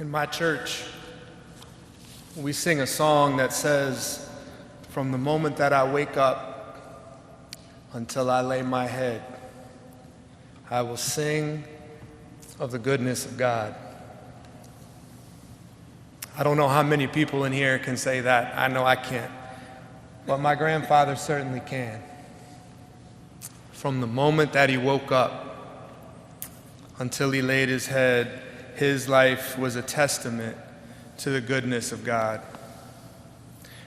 In my church, we sing a song that says, "From the moment that I wake up until I lay my head, I will sing of the goodness of God." I don't know how many people in here can say that. I know I can't. But my grandfather certainly can. From the moment that he woke up until he laid his head, his life was a testament to the goodness of God.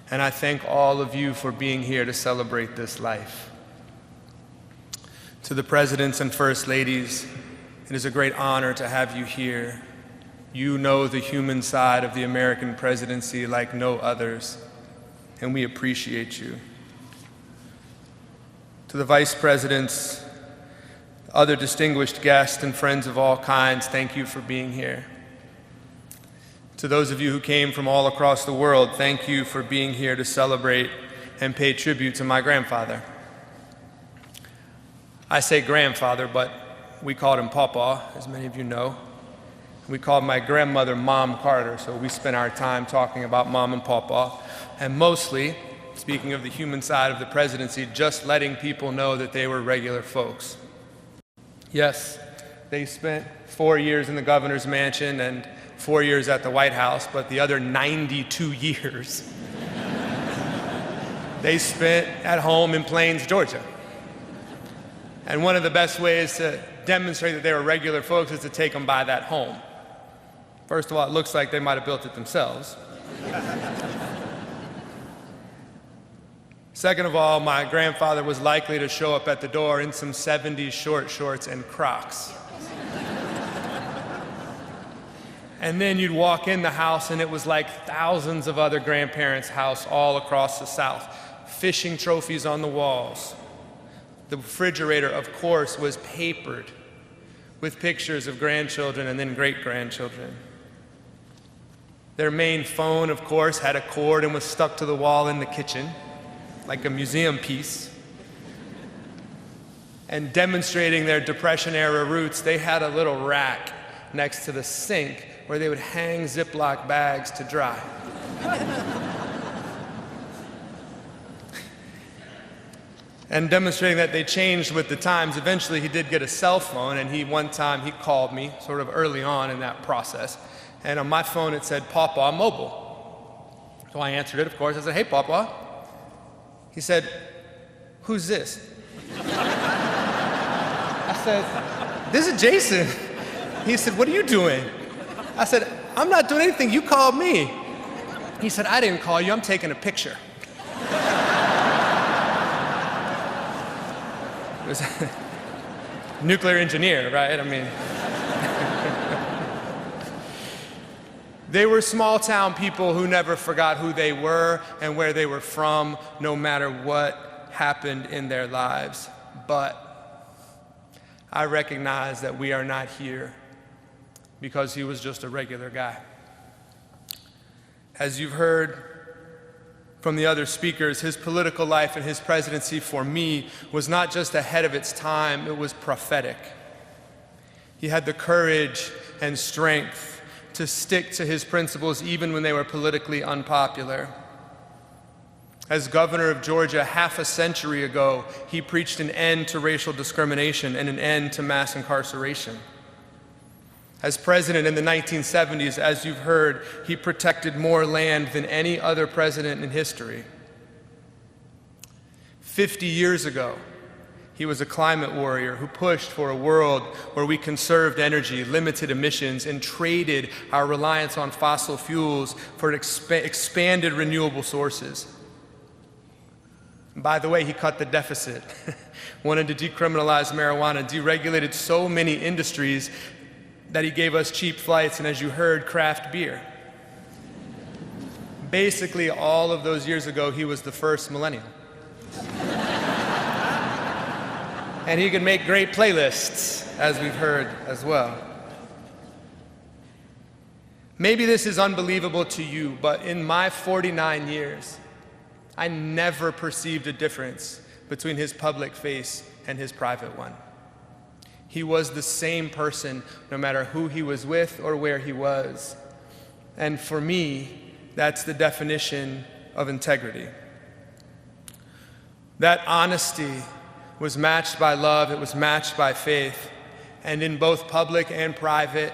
And I thank all of you for being here to celebrate this life. To the presidents and first ladies, it is a great honor to have you here. You know the human side of the American presidency like no others, and we appreciate you. To the vice presidents, other distinguished guests, and friends of all kinds, thank you for being here. To those of you who came from all across the world, thank you for being here to celebrate and pay tribute to my grandfather. I say grandfather, but we called him Papa, as many of you know. We called my grandmother Mom Carter, so we spent our time talking about Mom and Papa, and mostly, speaking of the human side of the presidency, just letting people know that they were regular folks. Yes, they spent 4 years in the governor's mansion and 4 years at the White House, but the other 92 years they spent at home in Plains, Georgia. And one of the best ways to demonstrate that they were regular folks is to take them by that home. First of all, it looks like they might have built it themselves. Second of all, my grandfather was likely to show up at the door in some 70s short shorts and Crocs. And then you'd walk in the house and it was like thousands of other grandparents' house all across the South. Fishing trophies on the walls. The refrigerator, of course, was papered with pictures of grandchildren and then great-grandchildren. Their main phone, of course, had a cord and was stuck to the wall in the kitchen, like a museum piece. And demonstrating their Depression-era roots, they had a little rack next to the sink where they would hang Ziploc bags to dry. And demonstrating that they changed with the times, eventually he did get a cell phone, and one time he called me sort of early on in that process. And on my phone it said, "Papa, mobile." So I answered it, of course. I said, "Hey, Papa." He said, "Who's this?" I said, "This is Jason." He said, "What are you doing?" I said, "I'm not doing anything. You called me." He said, "I didn't call you. I'm taking a picture." It was a nuclear engineer, right? I mean, they were small-town people who never forgot who they were and where they were from, no matter what happened in their lives. But I recognize that we are not here because he was just a regular guy. As you've heard from the other speakers, his political life and his presidency for me was not just ahead of its time, it was prophetic. He had the courage and strength to stick to his principles even when they were politically unpopular. As governor of Georgia half a century ago, he preached an end to racial discrimination and an end to mass incarceration. As president in the 1970s, as you've heard, he protected more land than any other president in history. 50 years ago, he was a climate warrior who pushed for a world where we conserved energy, limited emissions, and traded our reliance on fossil fuels for expanded renewable sources. And by the way, he cut the deficit, wanted to decriminalize marijuana, deregulated so many industries that he gave us cheap flights and, as you heard, craft beer. Basically, all of those years ago, he was the first millennial. And he could make great playlists, as we've heard as well. Maybe this is unbelievable to you, but in my 49 years, I never perceived a difference between his public face and his private one. He was the same person no matter who he was with or where he was. And for me, that's the definition of integrity. That honesty was matched by love, it was matched by faith. And in both public and private,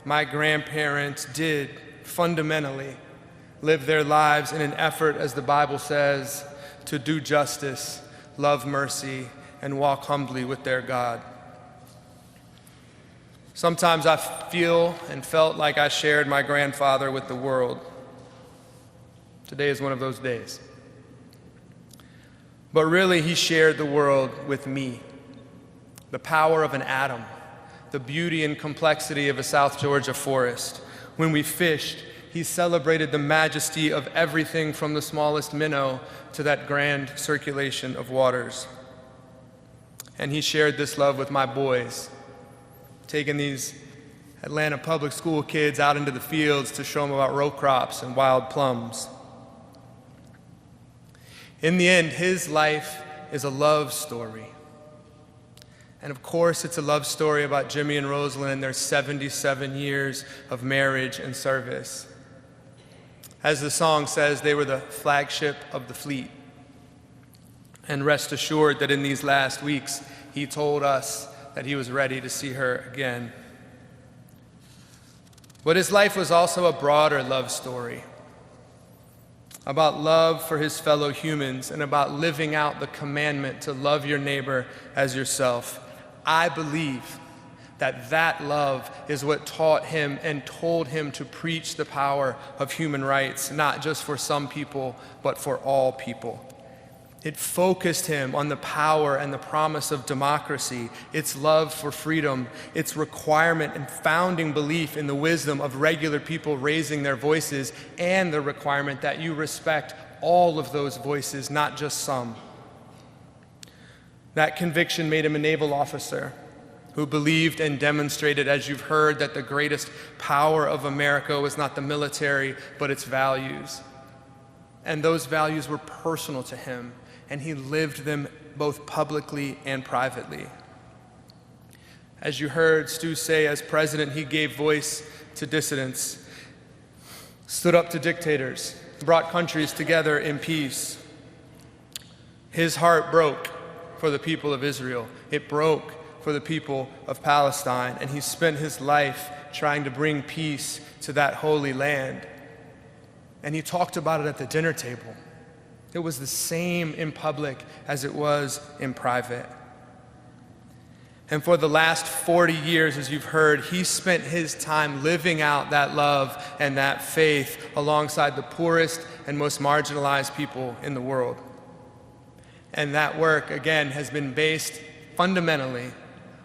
my grandparents did fundamentally live their lives in an effort, as the Bible says, to do justice, love mercy, and walk humbly with their God. Sometimes I feel and felt like I shared my grandfather with the world. Today is one of those days. But really, he shared the world with me. The power of an atom, the beauty and complexity of a South Georgia forest. When we fished, he celebrated the majesty of everything from the smallest minnow to that grand circulation of waters. And he shared this love with my boys, taking these Atlanta public school kids out into the fields to show them about row crops and wild plums. In the end, his life is a love story. And of course, it's a love story about Jimmy and Rosalind and their 77 years of marriage and service. As the song says, they were the flagship of the fleet. And rest assured that in these last weeks, he told us that he was ready to see her again. But his life was also a broader love story, about love for his fellow humans and about living out the commandment to love your neighbor as yourself. I believe that that love is what taught him and told him to preach the power of human rights, not just for some people, but for all people. It focused him on the power and the promise of democracy, its love for freedom, its requirement and founding belief in the wisdom of regular people raising their voices, and the requirement that you respect all of those voices, not just some. That conviction made him a naval officer who believed and demonstrated, as you've heard, that the greatest power of America was not the military, but its values. And those values were personal to him, and he lived them both publicly and privately. As you heard Stu say, as president, he gave voice to dissidents, stood up to dictators, brought countries together in peace. His heart broke for the people of Israel. It broke for the people of Palestine, and he spent his life trying to bring peace to that holy land. And he talked about it at the dinner table. It was the same in public as it was in private. And for the last 40 years, as you've heard, he spent his time living out that love and that faith alongside the poorest and most marginalized people in the world. And that work, again, has been based fundamentally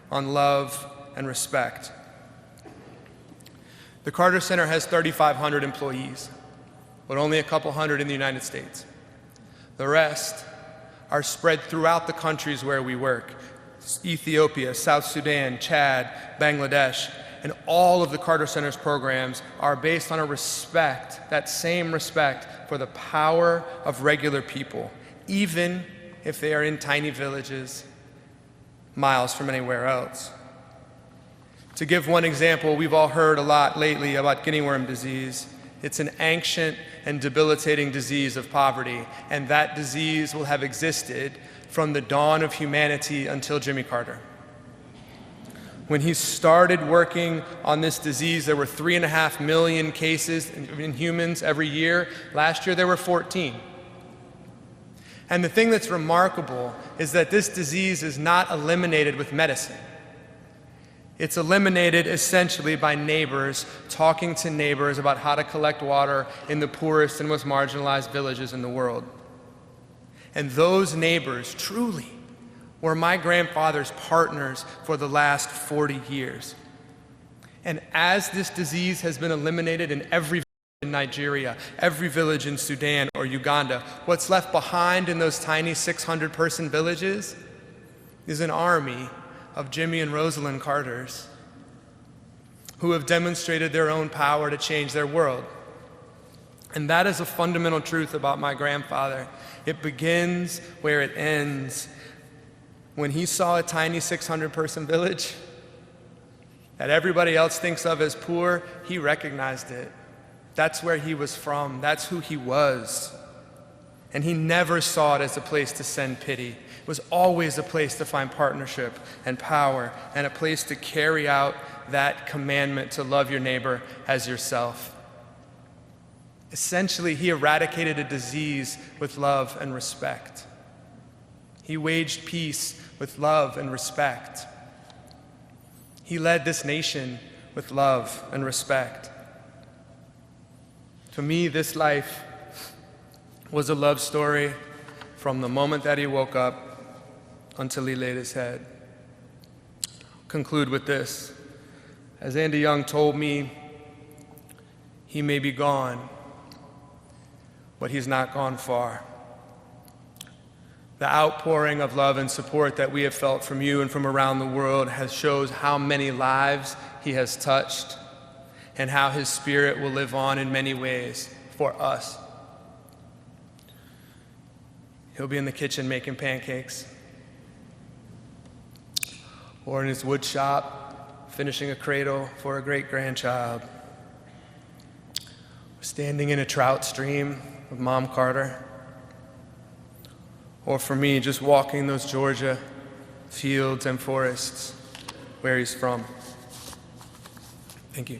on love and respect. The Carter Center has 3,500 employees, but only a couple hundred in the United States. The rest are spread throughout the countries where we work: Ethiopia, South Sudan, Chad, Bangladesh, and all of the Carter Center's programs are based on a respect, that same respect for the power of regular people, even if they are in tiny villages, miles from anywhere else. To give one example, we've all heard a lot lately about guinea worm disease. It's an ancient and debilitating disease of poverty, and that disease will have existed from the dawn of humanity until Jimmy Carter. When he started working on this disease, there were 3.5 million cases in humans every year. Last year, there were 14. And the thing that's remarkable is that this disease is not eliminated with medicine. It's eliminated essentially by neighbors talking to neighbors about how to collect water in the poorest and most marginalized villages in the world. And those neighbors truly were my grandfather's partners for the last 40 years. And as this disease has been eliminated in every village in Nigeria, every village in Sudan or Uganda, what's left behind in those tiny 600-person villages is an army of Jimmy and Rosalind Carters who have demonstrated their own power to change their world. And that is a fundamental truth about my grandfather. It begins where it ends. When he saw a tiny 600-person village that everybody else thinks of as poor, he recognized it. That's where he was from. That's who he was. And he never saw it as a place to send pity. It was always a place to find partnership and power, and a place to carry out that commandment to love your neighbor as yourself. Essentially, he eradicated a disease with love and respect. He waged peace with love and respect. He led this nation with love and respect. To me, this life was a love story from the moment that he woke up until he laid his head. I'll conclude with this. As Andy Young told me, he may be gone, but he's not gone far. The outpouring of love and support that we have felt from you and from around the world shows how many lives he has touched and how his spirit will live on in many ways for us. He'll be in the kitchen making pancakes, or in his wood shop finishing a cradle for a great-grandchild, standing in a trout stream with Mom Carter, or for me, just walking those Georgia fields and forests where he's from. Thank you.